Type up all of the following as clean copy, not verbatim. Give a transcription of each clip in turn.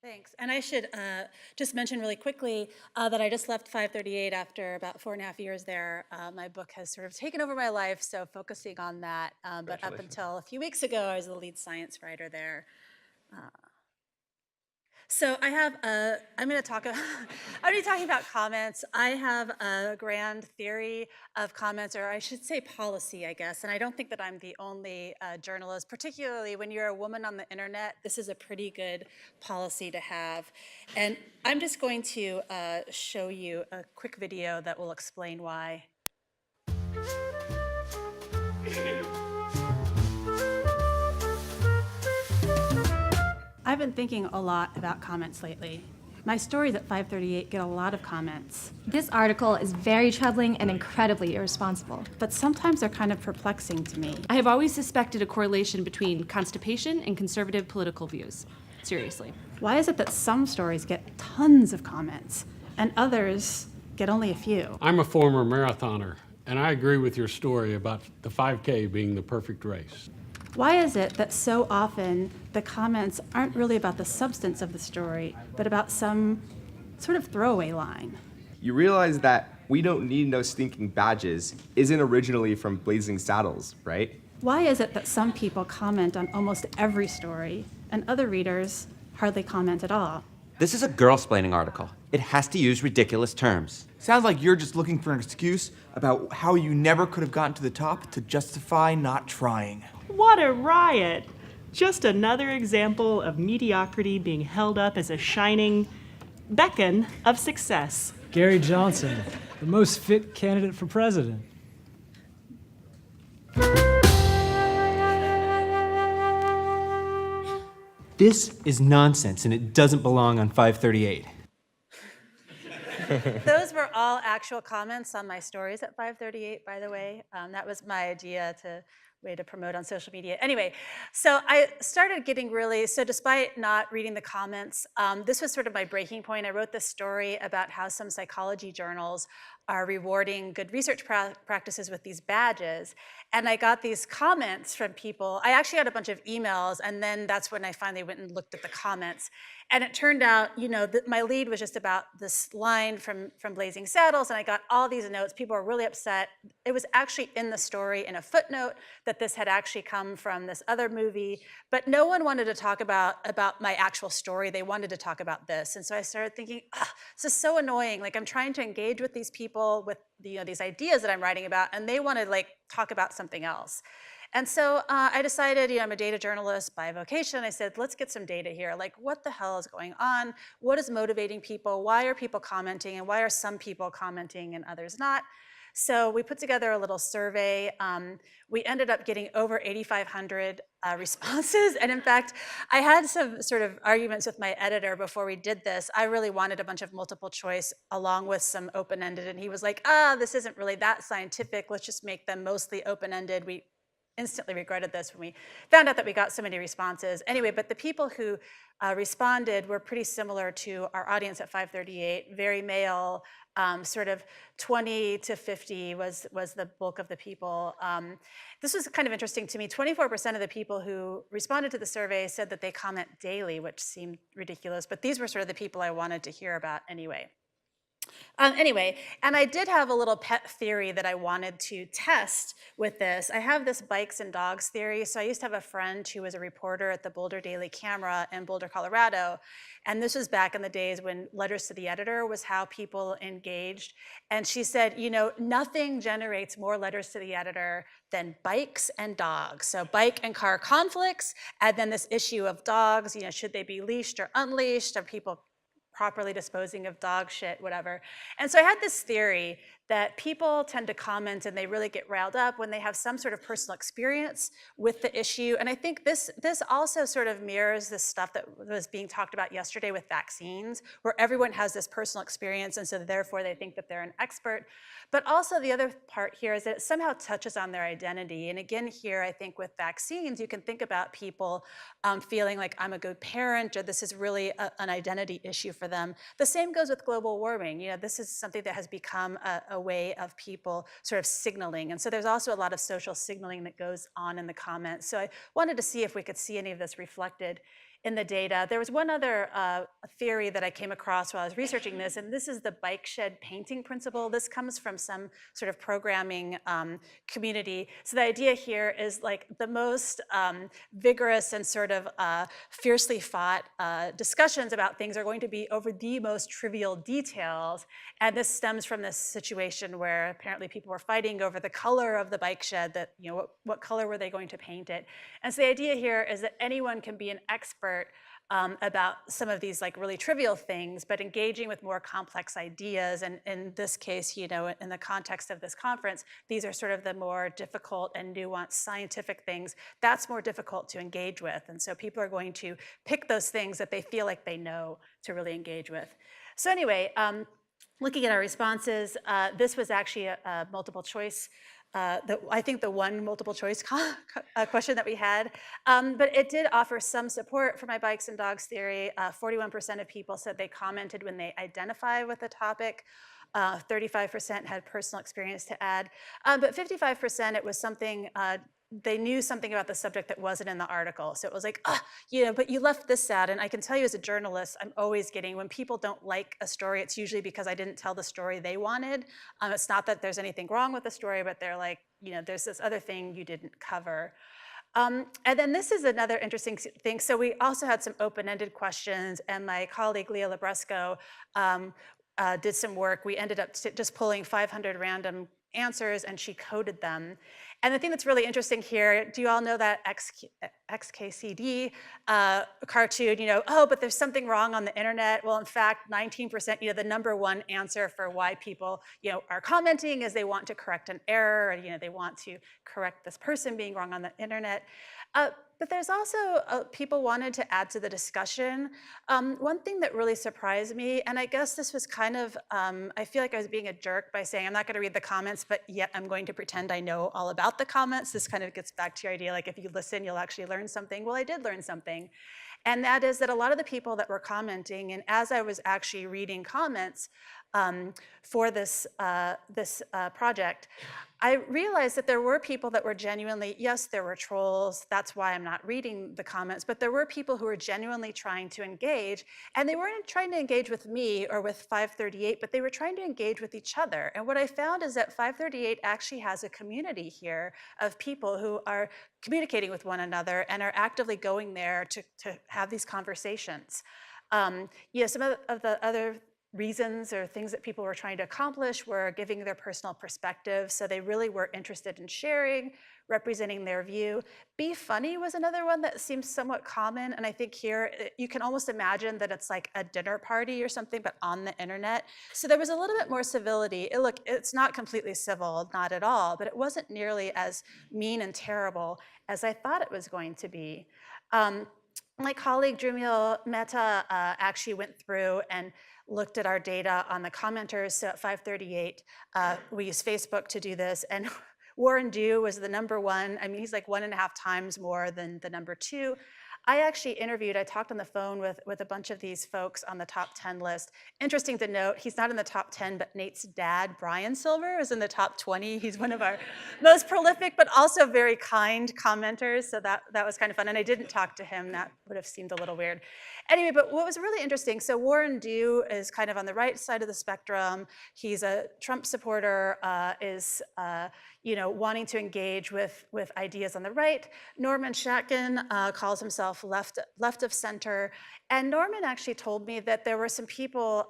Thanks. And I should just mention really quickly that I just left 538 after about 4.5 years there. My book has sort of taken over my life, so focusing on that. But up until a few weeks ago, I was the lead science writer there. So I have, I'm going to talk about, I'm going to be talking about comments. I have a grand theory of comments, or I should say policy, I guess. And I don't think that I'm the only journalist, particularly when you're a woman on the internet. This is a pretty good policy to have. And I'm just going to show you a quick video that will explain why. I've been thinking a lot about comments lately. My stories at 538 get a lot of comments. This article is very troubling and incredibly irresponsible. But sometimes they're kind of perplexing to me. I have always suspected a correlation between constipation and conservative political views. Seriously. Why is it that some stories get tons of comments and others get only a few? I'm a former marathoner, and I agree with your story about the 5K being the perfect race. Why is it that so often the comments aren't really about the substance of the story, but about some sort of throwaway line? You realize that "we don't need no stinking badges" isn't originally from Blazing Saddles, right? Why is it that some people comment on almost every story and other readers hardly comment at all? This is a girl-splaining article. It has to use ridiculous terms. Sounds like you're just looking for an excuse about how you never could have gotten to the top to justify not trying. What a riot! Just another example of mediocrity being held up as a shining beacon of success. Gary Johnson, the most fit candidate for president. This is nonsense, and it doesn't belong on 538. Those were all actual comments on my stories at 538, by the way. That was my idea way to promote on social media. Anyway, so I started getting so despite not reading the comments, this was sort of my breaking point. I wrote this story about how some psychology journals are rewarding good research practices with these badges. And I got these comments from people. I actually had a bunch of emails, and then that's when I finally went and looked at the comments. And it turned out, my lead was just about this line from Blazing Saddles, and I got all these notes. People were really upset. It was actually in the story in a footnote that this had actually come from this other movie, but no one wanted to talk about my actual story. They wanted to talk about this. And so I started thinking, this is so annoying. Like, I'm trying to engage with these people with these ideas that I'm writing about, and they want to talk about something else. And so I decided, I'm a data journalist by vocation. I said, let's get some data here. What the hell is going on? What is motivating people? Why are people commenting? And why are some people commenting and others not? So we put together a little survey. We ended up getting over 8,500 responses. And in fact, I had some sort of arguments with my editor before we did this. I really wanted a bunch of multiple choice along with some open-ended. And he was like, this isn't really that scientific. Let's just make them mostly open-ended. We instantly regretted this when we found out that we got so many responses. Anyway, but the people who responded were pretty similar to our audience at 538, very male, sort of 20 to 50 was the bulk of the people. This was kind of interesting to me. 24% of the people who responded to the survey said that they comment daily, which seemed ridiculous, but these were sort of the people I wanted to hear about anyway. Anyway, and I did have a little pet theory that I wanted to test with this. I have this bikes and dogs theory. So I used to have a friend who was a reporter at the Boulder Daily Camera in Boulder, Colorado. And this was back in the days when letters to the editor was how people engaged. And she said, nothing generates more letters to the editor than bikes and dogs. So bike and car conflicts, and then this issue of dogs, should they be leashed or unleashed? Are people properly disposing of dog shit, whatever. And so I had this theory that people tend to comment and they really get riled up when they have some sort of personal experience with the issue. And I think this also sort of mirrors the stuff that was being talked about yesterday with vaccines, where everyone has this personal experience, and so therefore they think that they're an expert. But also the other part here is that it somehow touches on their identity. And again here, I think with vaccines, you can think about people feeling like I'm a good parent, or this is really an identity issue for them. The same goes with global warming. This is something that has become a way of people sort of signaling. And so there's also a lot of social signaling that goes on in the comments. So I wanted to see if we could see any of this reflected in the data. There was one other theory that I came across while I was researching this, and this is the bike shed painting principle. This comes from some sort of programming community. So the idea here is like the most vigorous and sort of fiercely fought discussions about things are going to be over the most trivial details. And this stems from this situation where apparently people were fighting over the color of the bike shed, that, you know, what color were they going to paint it. And so the idea here is that anyone can be an expert about some of these like really trivial things, but engaging with more complex ideas. And in this case, you know, in the context of this conference, these are sort of the more difficult and nuanced scientific things. That's more difficult to engage with. And so people are going to pick those things that they feel like they know to really engage with. So anyway, looking at our responses, this was actually a multiple choice. I think the one multiple choice question that we had, but it did offer some support for my bikes and dogs theory. 41% of people said they commented when they identify with the topic. 35% had personal experience to add, but 55% it was something, they knew something about the subject that wasn't in the article. So it was like, you know, but you left this out. And I can tell you as a journalist, I'm always getting, when people don't like a story, it's usually because I didn't tell the story they wanted. It's not that there's anything wrong with the story, but they're like, you know, there's this other thing you didn't cover. And then this is another interesting thing. So we also had some open-ended questions, and my colleague Leah Labresco did some work. We ended up just pulling 500 random answers, and she coded them. And the thing that's really interesting here, do you all know that XKCD cartoon, you know, oh, but there's something wrong on the internet? Well, in fact, 19%, you know, the number one answer for why people, you know, are commenting is they want to correct an error, or, you know, they want to correct this person being wrong on the internet. But there's also people wanted to add to the discussion. One thing that really surprised me, and I guess this was kind of, I feel like I was being a jerk by saying I'm not going to read the comments, but yet I'm going to pretend I know all about the comments. This kind of gets back to your idea, like if you listen, you'll actually learn something. Well, I did learn something. And that is that a lot of the people that were commenting, and as I was actually reading comments for this project, I realized that there were people that were genuinely, yes, there were trolls, that's why I'm not reading the comments, but there were people who were genuinely trying to engage, and they weren't trying to engage with me or with 538, but they were trying to engage with each other. And what I found is that 538 actually has a community here of people who are communicating with one another and are actively going there to have these conversations. Yeah, some of the other reasons or things that people were trying to accomplish were giving their personal perspective. So they really were interested in sharing, representing their view. Be funny was another one that seems somewhat common. And I think here you can almost imagine that it's like a dinner party or something, but on the internet. So there was a little bit more civility. Look, it's not completely civil, not at all, but it wasn't nearly as mean and terrible as I thought it was going to be. My colleague Drumil Mehta actually went through and looked at our data on the commenters. So at 538, we use Facebook to do this. And Warren Dew was the number one. I mean, he's like 1.5 times more than the number 2. I actually I talked on the phone with a bunch of these folks on the top 10 list. Interesting to note, he's not in the top 10, but Nate's dad, Brian Silver, is in the top 20. He's one of our most prolific, but also very kind commenters. So that was kind of fun. And I didn't talk to him. That would have seemed a little weird. Anyway, but what was really interesting, so Warren Dew is kind of on the right side of the spectrum. He's a Trump supporter, is you know, wanting to engage with ideas on the right. Norman Shatkin calls himself left of center. And Norman actually told me that there were some people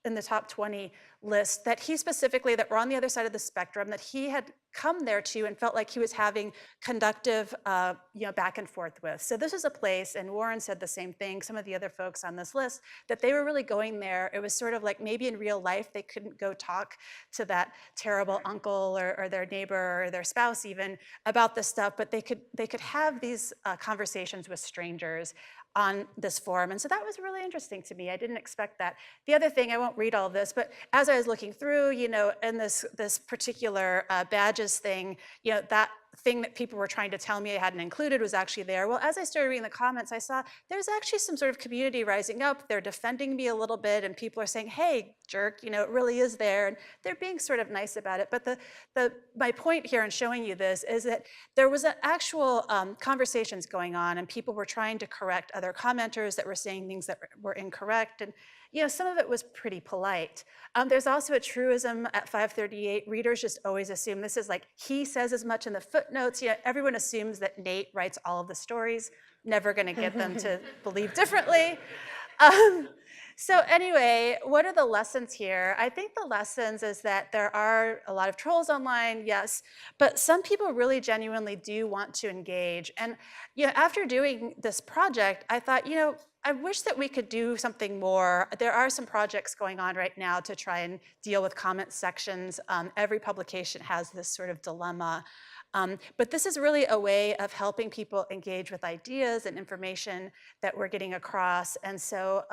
in the top 20 list that he specifically, that were on the other side of the spectrum, that he had come there to and felt like he was having conductive you know, back and forth with. So this is a place, and Warren said the same thing, some of the other folks on this list, that they were really going there. It was sort of like maybe in real life they couldn't go talk to that terrible uncle or their neighbor or their spouse even about this stuff, but they could have these conversations with strangers on this forum. And so that was really interesting to me. I didn't expect that. The other thing, I won't read all of this, but as I was looking through, you know, in this particular badges thing, you know, that thing that people were trying to tell me I hadn't included was actually there. Well, as I started reading the comments, I saw there's actually some sort of community rising up. They're defending me a little bit, and people are saying, hey, jerk, it really is there. And they're being sort of nice about it. But my point here in showing you this is that there was an actual conversations going on, and people were trying to correct other commenters that were saying things that were incorrect. And some of it was pretty polite. There's also a truism at 538. Readers just always assume this is like, he says as much in the footnotes. Everyone assumes that Nate writes all of the stories. Never going to get them to believe differently. So anyway, what are the lessons here? I think the lessons is that there are a lot of trolls online, yes, but some people really genuinely do want to engage. And after doing this project, I thought, I wish that we could do something more. There are some projects going on right now to try and deal with comment sections. Every publication has this sort of dilemma. But this is really a way of helping people engage with ideas and information that we're getting across. And so,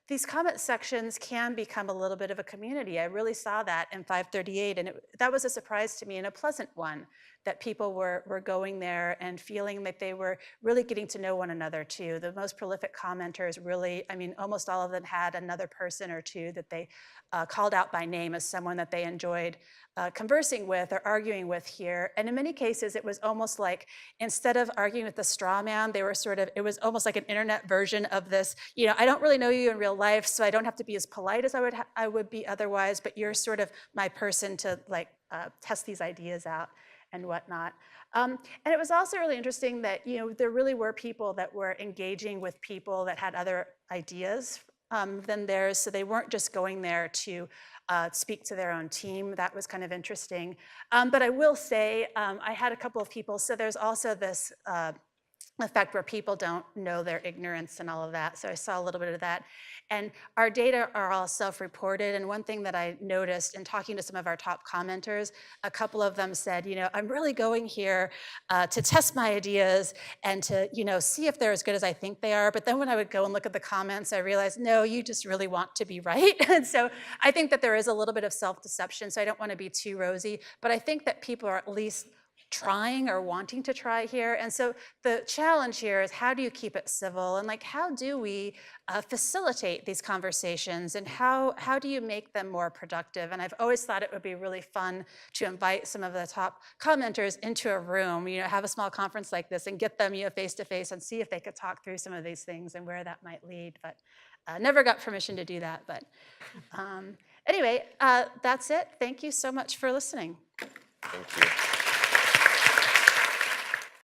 these comment sections can become a little bit of a community. I really saw that in 538, and that was a surprise to me, and a pleasant one, that people were going there and feeling that they were really getting to know one another too. The most prolific commenters really, almost all of them had another person or two that they called out by name as someone that they enjoyed conversing with or arguing with here. And in many cases, it was almost like, instead of arguing with the straw man, they were it was almost like an internet version of this, I don't really know you in real life, so I don't have to be as polite as I would be otherwise, but you're sort of my person to test these ideas out and whatnot. And it was also really interesting that there really were people that were engaging with people that had other ideas than theirs, so they weren't just going there to speak to their own team. That was kind of interesting. But I will say, I had a couple of people, so there's also this effect where people don't know their ignorance and all of that. So I saw a little bit of that. And our data are all self-reported. And one thing that I noticed in talking to some of our top commenters, a couple of them said, I'm really going here to test my ideas and to, see if they're as good as I think they are. But then when I would go and look at the comments, I realized, no, you just really want to be right. And so I think that there is a little bit of self-deception. So I don't want to be too rosy, but I think that people are at least trying or wanting to try here. And so the challenge here is, how do you keep it civil? And how do we facilitate these conversations? And how do you make them more productive? And I've always thought it would be really fun to invite some of the top commenters into a room, have a small conference like this and get them face to face and see if they could talk through some of these things and where that might lead. But never got permission to do that. But anyway, that's it. Thank you so much for listening. Thank you.